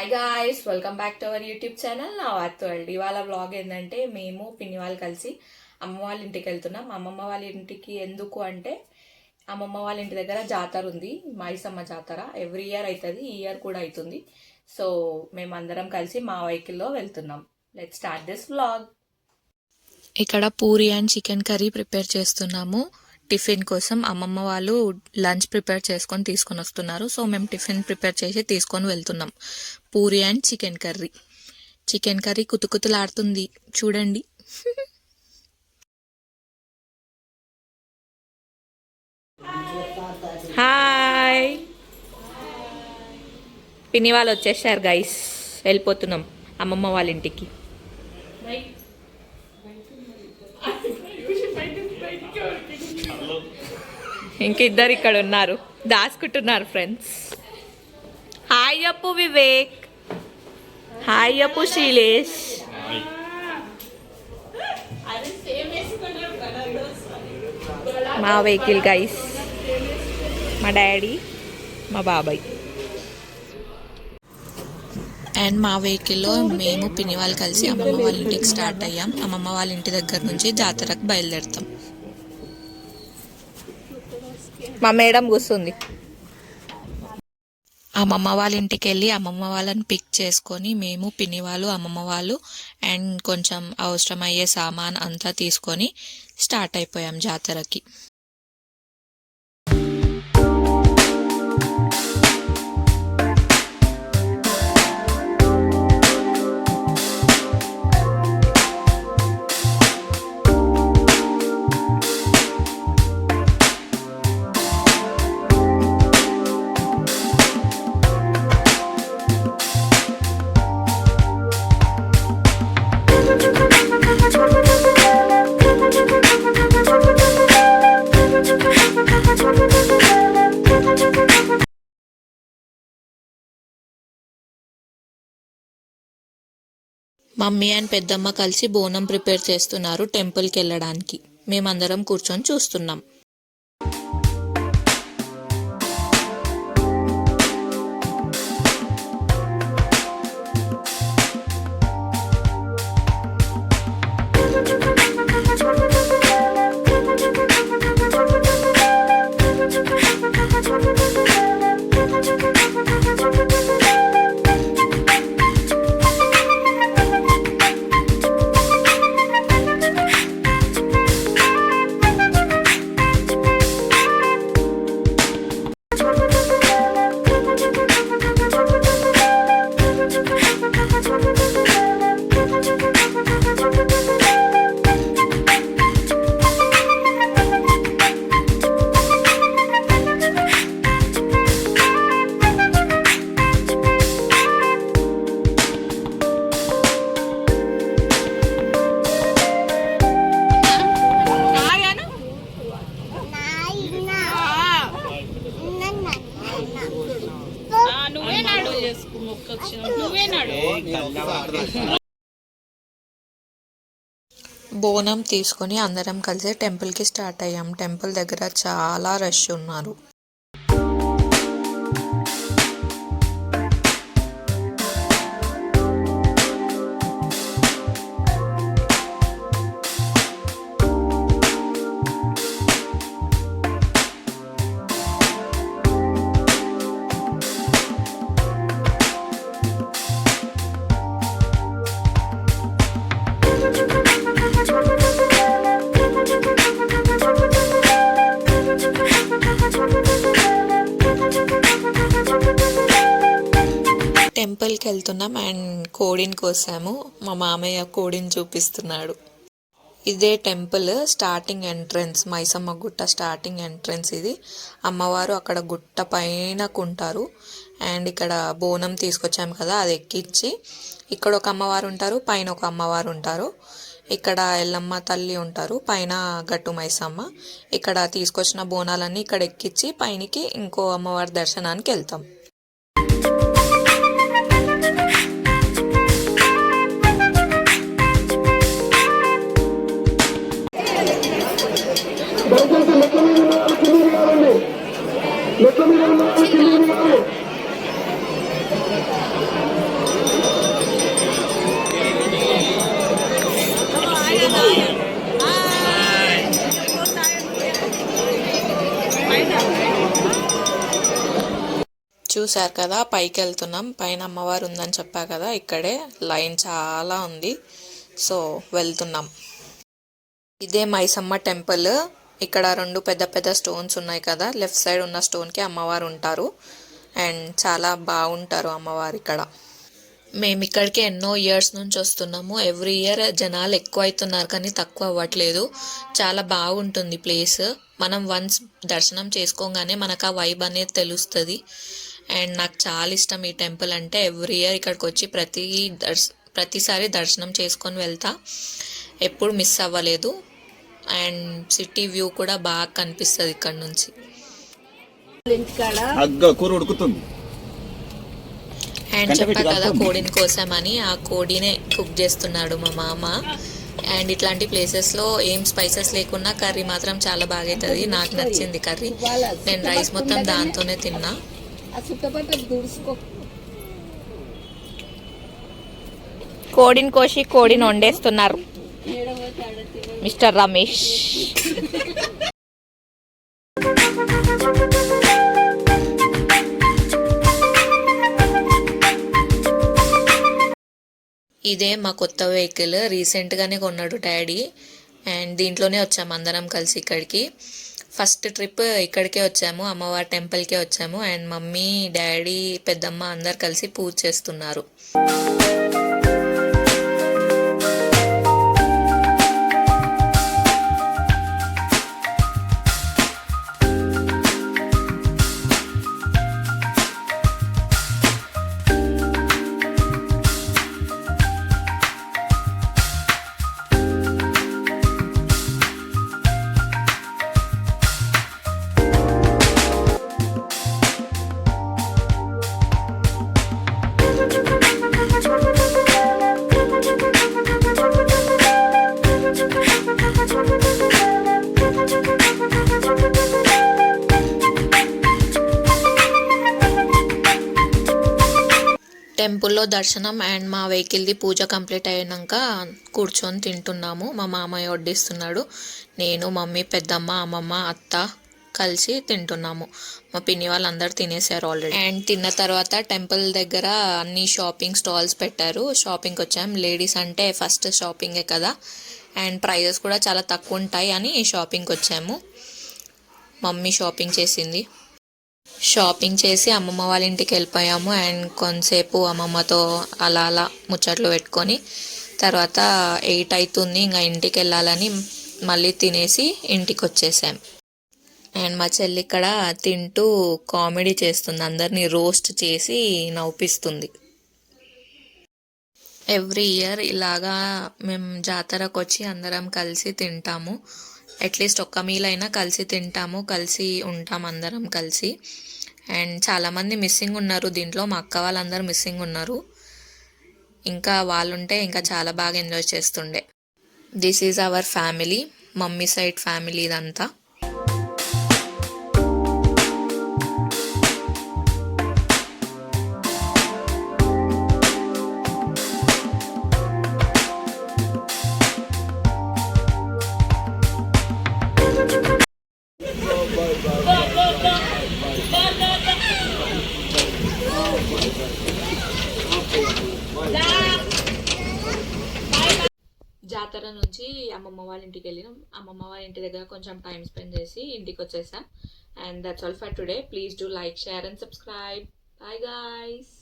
Hi guys, welcome back to our YouTube channel నా వార్త world. ఇవాళ వ్లాగ్ ఏంటంటే మేము పిన్ని వాళ్ళు కలిసి అమ్మ వాళ్ళ ఇంటికి వెళ్తున్నాం. అమ్మమ్మ వాళ్ళ ఇంటికి ఎందుకు అంటే అమ్మమ్మ వాళ్ళ ఇంటి దగ్గర జాతర ఉంది, మైసమ్మ జాతర. ఎవ్రీ ఇయర్ అవుతుంది, ఈ ఇయర్ కూడా అవుతుంది. సో మేమందరం కలిసి మా వెహికల్లో వెళ్తున్నాం. Let's start this vlog. ఇక్కడ puri and chicken curry prepare చేస్తున్నాము. టిఫిన్ కోసం అమ్మమ్మ వాళ్ళు లంచ్ ప్రిపేర్ చేసుకొని తీసుకొని వస్తున్నారు. సో మేము టిఫిన్ ప్రిపేర్ చేసి తీసుకొని వెళ్తున్నాం. Puri and chicken curry. Chicken curry కుతుకుతులాడుతుంది చూడండి. హాయ్, పిన్ని వాళ్ళు వచ్చేసారు గైస్. వెళ్ళిపోతున్నాం అమ్మమ్మ వాళ్ళ ఇంటికి. ఇంకిద్దరు ఇక్కడ ఉన్నారు, దాచుకుంటున్నారు ఫ్రెండ్స్. హాయ్ అప్పు వివేక్, హాయ్ అప్పు శైలేష్. మా వెహికల్ గైస్, మా డాడీ, మా బాబాయ్. అండ్ మా వెహికల్లో మేము పిన్ని వాళ్ళు కలిసి అమ్మమ్మ వాళ్ళ ఇంటికి స్టార్ట్ అయ్యాం. అమ్మమ్మ వాళ్ళ ఇంటి దగ్గర నుంచి జాతరకు బయలుదేరుతాం. మా మేడం కూర్చుంది. అమ్మమ్మ వాళ్ళ ఇంటికి వెళ్ళి అమ్మమ్మ వాళ్ళని పిక్ చేసుకొని మేము పిన్ని వాళ్ళు, అమ్మమ్మ వాళ్ళు అండ్ కొంచెం అవసరమయ్యే సామాన్ అంతా తీసుకొని స్టార్ట్ అయిపోయాం జాతరకి. మమ్మీ అండ్ పెద్దమ్మ కలిసి బోనం ప్రిపేర్ చేస్తున్నారు టెంపుల్కి వెళ్ళడానికి. మేమందరం కూర్చొని చూస్తున్నాం. బోనం తీసుకొని అందరం కలిసి టెంపుల్కి స్టార్ట్ అయ్యాం. టెంపుల్ దగ్గర చాలా రష్ ఉన్నారు. టెంపుల్కి వెళ్తున్నాం అండ్ కోడిని కోసాము. మా మామయ్య కోడిని చూపిస్తున్నాడు. ఇదే temple starting entrance, Maisamma Gutta starting entrance ఇది. అమ్మవారు అక్కడ గుట్ట పైన కుంటారు. అండ్ ఇక్కడ బోనం తీసుకొచ్చాము కదా, అది ఎక్కించి ఇక్కడ ఒక అమ్మవారు ఉంటారు, పైన ఒక అమ్మవారు ఉంటారు. ఇక్కడ ఎల్లమ్మ తల్లి ఉంటారు, పైన గట్టు మైసమ్మ. ఇక్కడ తీసుకొచ్చిన బోనాలన్నీ ఇక్కడ ఎక్కించి పైనకి ఇంకో అమ్మవారి దర్శనానికి వెళ్తాం. చూశారు కదా, పైకి వెళ్తున్నాం. పైన అమ్మవారు ఉందని చెప్పా కదా, ఇక్కడే లైన్ చాలా ఉంది. సో వెళ్తున్నాం. ఇదే మైసమ్మ టెంపుల్. ఇక్కడ 2 పెద్ద పెద్ద స్టోన్స్ ఉన్నాయి కదా, లెఫ్ట్ సైడ్ ఉన్న స్టోన్కి అమ్మవారు ఉంటారు. అండ్ చాలా బాగుంటారు అమ్మవారు ఇక్కడ. మేము ఇక్కడికి ఎన్నో ఇయర్స్ నుంచి వస్తున్నాము. ఎవ్రీ ఇయర్ జనాలు ఎక్కువ అవుతున్నారు కానీ తక్కువ అవ్వట్లేదు. చాలా బాగుంటుంది ప్లేస్. మనం వన్స్ దర్శనం చేసుకోగానే మనకు ఆ వైబ్ అనేది తెలుస్తుంది. అండ్ నాకు చాలా ఇష్టం ఈ టెంపుల్ అంటే. ఎవ్రీ ఇయర్ ఇక్కడికి వచ్చి ప్రతిసారి దర్శనం చేసుకొని వెళ్తా. ఎప్పుడు మిస్ అవ్వలేదు. అండ్ సిటీ వ్యూ కూడా బాగా కనిపిస్తుంది ఇక్కడ నుంచి. కూర ఉడుకుతుంది. అండ్ చెప్పా కదా కోడిని కోసామని, ఆ కోడినే కుక్ చేస్తున్నాడు మా మామ. అండ్ ఇట్లాంటి ప్లేసెస్లో ఏం స్పైసెస్ లేకున్నా కర్రీ మాత్రం చాలా బాగా అవుతుంది. నాకు నచ్చింది కర్రీ. నేను రైస్ మొత్తం దాంతోనే తిన్నా. కోడిని కోసి కోడిని వండేస్తున్నారు మిస్టర్ రమేష్. ఇదే మా కొత్త వెహికల్. రీసెంట్గానే కొన్నాడు డాడీ. అండ్ దీంట్లోనే వచ్చాము అందరం కలిసి ఇక్కడికి. ఫస్ట్ ట్రిప్ ఇక్కడికే వచ్చాము, అమ్మవారి టెంపుల్కే వచ్చాము. అండ్ మమ్మీ, డాడీ, పెద్దమ్మ అందరు కలిసి పూజ చేస్తున్నారు. టెంపుల్లో దర్శనం అండ్ మా వెహికల్ది పూజ కంప్లీట్ అయినాక కూర్చొని తింటున్నాము. మా మామయ్య వడ్డిస్తున్నాడు. నేను, మమ్మీ, పెద్దమ్మ, అమ్మమ్మ, అత్త కలిసి తింటున్నాము. మా పిన్ని వాళ్ళందరూ తినేసారు ఆల్రెడీ. అండ్ తిన్న తర్వాత టెంపుల్ దగ్గర అన్ని షాపింగ్ స్టాల్స్ పెట్టారు. షాపింగ్కి వచ్చాం. లేడీస్ అంటే ఫస్ట్ షాపింగే కదా, అండ్ ప్రైజెస్ కూడా చాలా తక్కువ ఉంటాయి అని షాపింగ్కి వచ్చాము. మమ్మీ షాపింగ్ చేసింది. షాపింగ్ చేసి అమ్మమ్మ వాళ్ళ ఇంటికి వెళ్ళిపోయాము. అండ్ కొంతసేపు అమ్మమ్మతో అలా అలా ముచ్చట్లు పెట్టుకొని తర్వాత 8 అవుతుంది, ఇంకా ఇంటికి వెళ్ళాలని మళ్ళీ తినేసి ఇంటికి వచ్చేసాం. అండ్ మా చెల్లి ఇక్కడ తింటూ కామెడీ చేస్తుంది, అందరినీ రోస్ట్ చేసి నవ్విస్తుంది. ఎవ్రీ ఇయర్ ఇలాగా మేము జాతరకు వచ్చి అందరం కలిసి తింటాము. అట్లీస్ట్ ఒక్క మీల్ అయినా కలిసి తింటాము, కలిసి ఉంటాం అందరం కలిసి. అండ్ చాలామంది మిస్సింగ్ ఉన్నారు దీంట్లో. మా అక్క వాళ్ళందరూ మిస్సింగ్ ఉన్నారు. ఇంకా వాళ్ళుంటే ఇంకా చాలా బాగా ఎంజాయ్ చేస్తుండే. This is our family, mummy side family ఇదంతా. జాతర నుంచి అమ్మమ్మ వాళ్ళ ఇంటికి వెళ్ళినాం. అమ్మమ్మ వాళ్ళ ఇంటి దగ్గర కొంచెం టైం స్పెండ్ చేసి ఇంటికి వచ్చేసాం. And that's all for today. Please do like, share and subscribe. Bye guys.